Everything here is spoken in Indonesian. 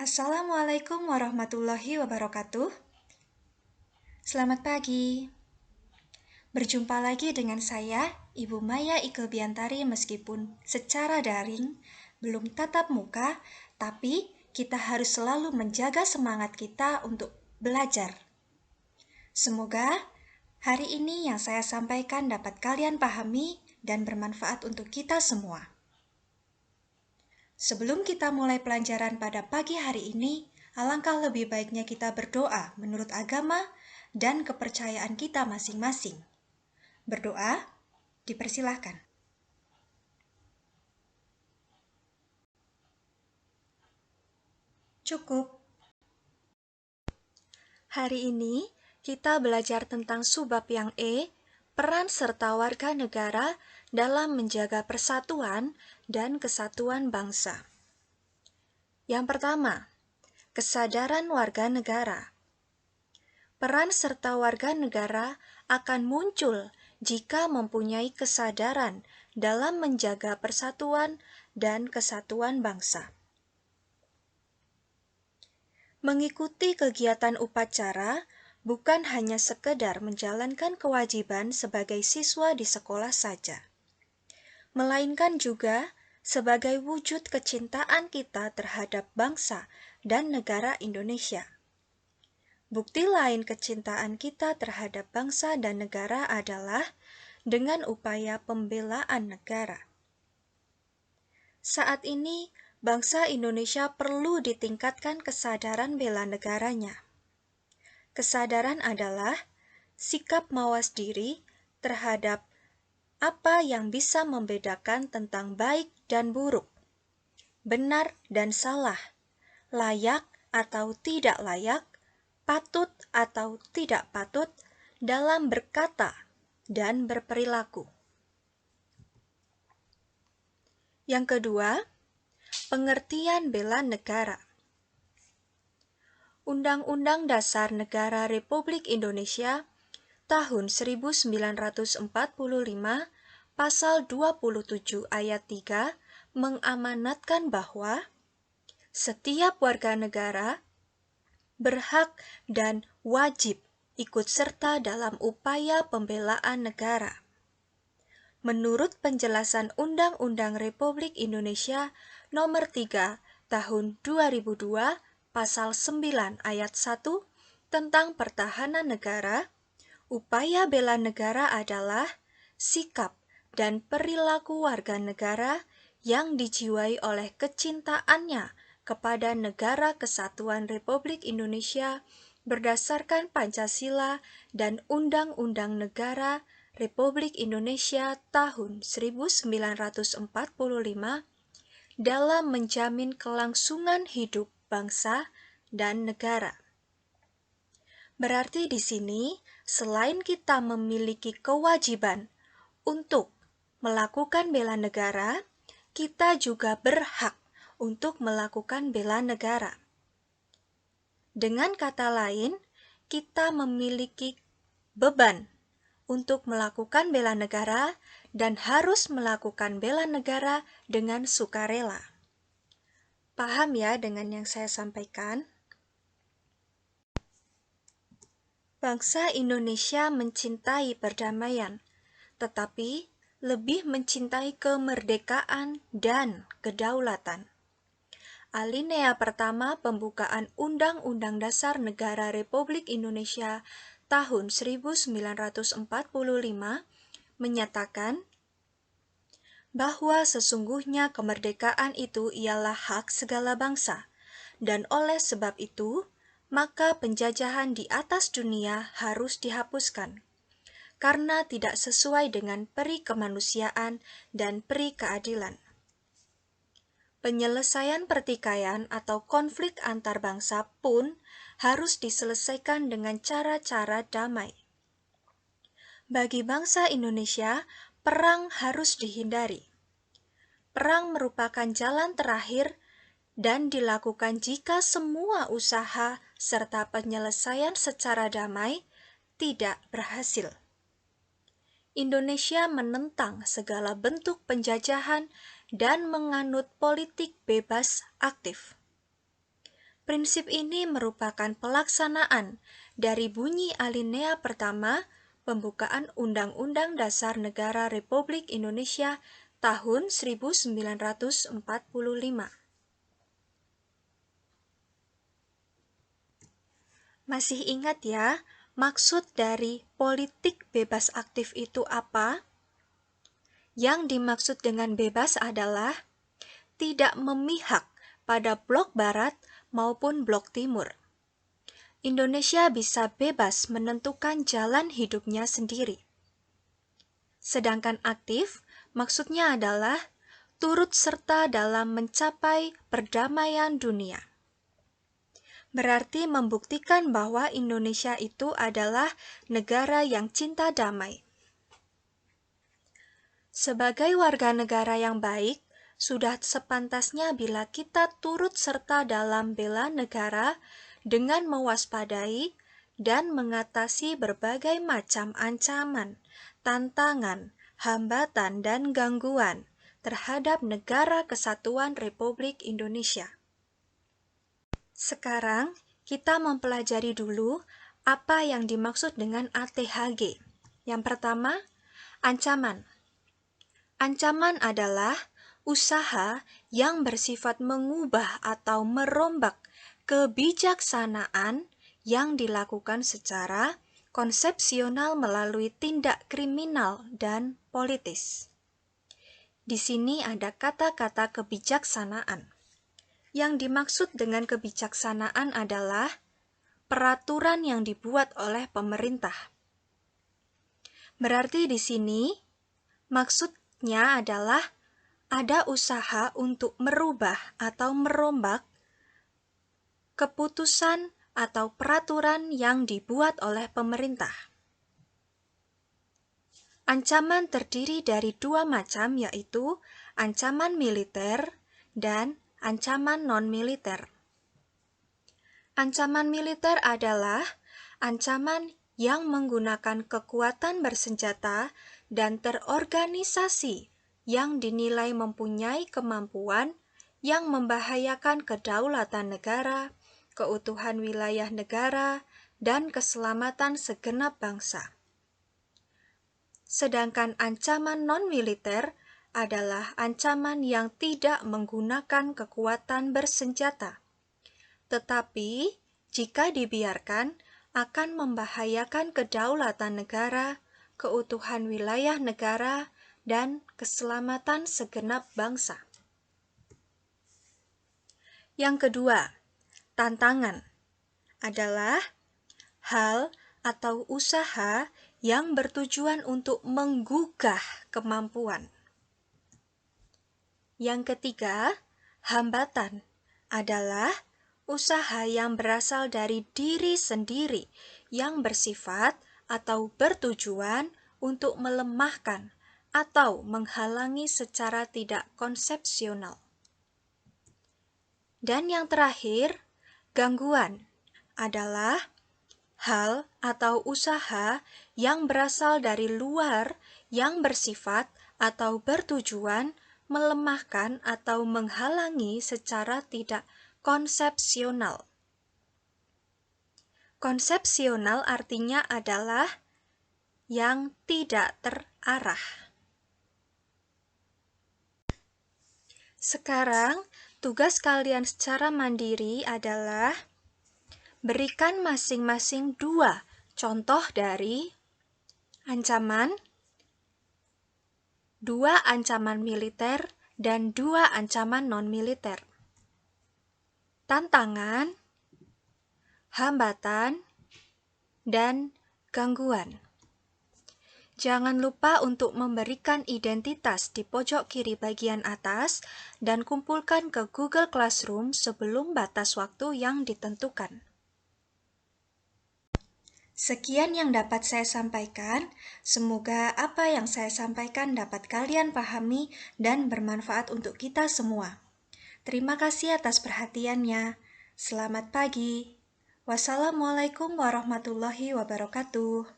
Assalamualaikum warahmatullahi wabarakatuh. Selamat pagi. Berjumpa lagi dengan saya, Ibu Maya Ike Biantari, meskipun secara daring, belum tatap muka, tapi kita harus selalu menjaga semangat kita untuk belajar. Semoga hari ini yang saya sampaikan dapat kalian pahami dan bermanfaat untuk kita semua. Sebelum kita mulai pelajaran pada pagi hari ini, alangkah lebih baiknya kita berdoa menurut agama dan kepercayaan kita masing-masing. Berdoa, dipersilahkan. Cukup. Hari ini kita belajar tentang subbab yang peran serta warga negara dalam menjaga persatuan dan kesatuan bangsa. Yang pertama, kesadaran warga negara. Peran serta warga negara akan muncul jika mempunyai kesadaran dalam menjaga persatuan dan kesatuan bangsa. Mengikuti kegiatan upacara bukan hanya sekedar menjalankan kewajiban sebagai siswa di sekolah saja, melainkan juga sebagai wujud kecintaan kita terhadap bangsa dan negara Indonesia. Bukti lain kecintaan kita terhadap bangsa dan negara adalah dengan upaya pembelaan negara. Saat ini, bangsa Indonesia perlu ditingkatkan kesadaran bela negaranya. Kesadaran adalah sikap mawas diri terhadap apa yang bisa membedakan tentang baik dan buruk, benar dan salah, layak atau tidak layak, patut atau tidak patut dalam berkata dan berperilaku. Yang kedua, pengertian bela negara. Undang-Undang Dasar Negara Republik Indonesia tahun 1945 pasal 27 ayat 3 mengamanatkan bahwa setiap warga negara berhak dan wajib ikut serta dalam upaya pembelaan negara. Menurut penjelasan Undang-Undang Republik Indonesia Nomor 3 Tahun 2002 Pasal 9 Ayat 1 tentang pertahanan negara, upaya bela negara adalah sikap dan perilaku warga negara yang dijiwai oleh kecintaannya kepada Negara Kesatuan Republik Indonesia berdasarkan Pancasila dan Undang-Undang Negara Republik Indonesia tahun 1945 dalam menjamin kelangsungan hidup bangsa dan negara. Berarti di sini, selain kita memiliki kewajiban untuk melakukan bela negara, kita juga berhak untuk melakukan bela negara. Dengan kata lain, kita memiliki beban untuk melakukan bela negara dan harus melakukan bela negara dengan sukarela. Paham ya dengan yang saya sampaikan? Bangsa Indonesia mencintai perdamaian, tetapi lebih mencintai kemerdekaan dan kedaulatan. Alinea pertama pembukaan Undang-Undang Dasar Negara Republik Indonesia tahun 1945 menyatakan bahwa sesungguhnya kemerdekaan itu ialah hak segala bangsa, dan oleh sebab itu, maka penjajahan di atas dunia harus dihapuskan, karena tidak sesuai dengan peri kemanusiaan dan peri keadilan. Penyelesaian pertikaian atau konflik antar bangsa pun harus diselesaikan dengan cara-cara damai. Bagi bangsa Indonesia, perang harus dihindari. Perang merupakan jalan terakhir dan dilakukan jika semua usaha serta penyelesaian secara damai tidak berhasil. Indonesia menentang segala bentuk penjajahan dan menganut politik bebas aktif. Prinsip ini merupakan pelaksanaan dari bunyi alinea pertama pembukaan Undang-Undang Dasar Negara Republik Indonesia tahun 1945. Masih ingat ya, maksud dari politik bebas aktif itu apa? Yang dimaksud dengan bebas adalah tidak memihak pada blok barat maupun blok timur. Indonesia bisa bebas menentukan jalan hidupnya sendiri. Sedangkan aktif maksudnya adalah turut serta dalam mencapai perdamaian dunia. Berarti membuktikan bahwa Indonesia itu adalah negara yang cinta damai. Sebagai warga negara yang baik, sudah sepantasnya bila kita turut serta dalam bela negara dengan mewaspadai dan mengatasi berbagai macam ancaman, tantangan, hambatan, dan gangguan terhadap negara kesatuan Republik Indonesia. Sekarang kita mempelajari dulu apa yang dimaksud dengan ATHG. Yang pertama, ancaman. Ancaman adalah usaha yang bersifat mengubah atau merombak kebijaksanaan yang dilakukan secara konsepsional melalui tindak kriminal dan politis. Di sini ada kata-kata kebijaksanaan. Yang dimaksud dengan kebijaksanaan adalah peraturan yang dibuat oleh pemerintah. Berarti di sini maksudnya adalah ada usaha untuk merubah atau merombak keputusan atau peraturan yang dibuat oleh pemerintah. Ancaman terdiri dari dua macam, yaitu ancaman militer dan ancaman non-militer. Ancaman militer adalah ancaman yang menggunakan kekuatan bersenjata dan terorganisasi yang dinilai mempunyai kemampuan yang membahayakan kedaulatan negara, keutuhan wilayah negara, dan keselamatan segenap bangsa. Sedangkan ancaman non-militer adalah ancaman yang tidak menggunakan kekuatan bersenjata, tetapi jika dibiarkan akan membahayakan kedaulatan negara, keutuhan wilayah negara, dan keselamatan segenap bangsa. Yang kedua, tantangan adalah hal atau usaha yang bertujuan untuk menggugah kemampuan. Yang ketiga, hambatan adalah usaha yang berasal dari diri sendiri yang bersifat atau bertujuan untuk melemahkan atau menghalangi secara tidak konsepsional. Dan yang terakhir, gangguan adalah hal atau usaha yang berasal dari luar yang bersifat atau bertujuan melemahkan atau menghalangi secara tidak konsepsional. Konsepsional artinya adalah yang tidak terarah. Sekarang, tugas kalian secara mandiri adalah berikan masing-masing dua contoh dari ancaman, dua ancaman militer, dan dua ancaman non-militer. Tantangan, hambatan, dan gangguan. Jangan lupa untuk memberikan identitas di pojok kiri bagian atas dan kumpulkan ke Google Classroom sebelum batas waktu yang ditentukan. Sekian yang dapat saya sampaikan. Semoga apa yang saya sampaikan dapat kalian pahami dan bermanfaat untuk kita semua. Terima kasih atas perhatiannya. Selamat pagi. Wassalamualaikum warahmatullahi wabarakatuh.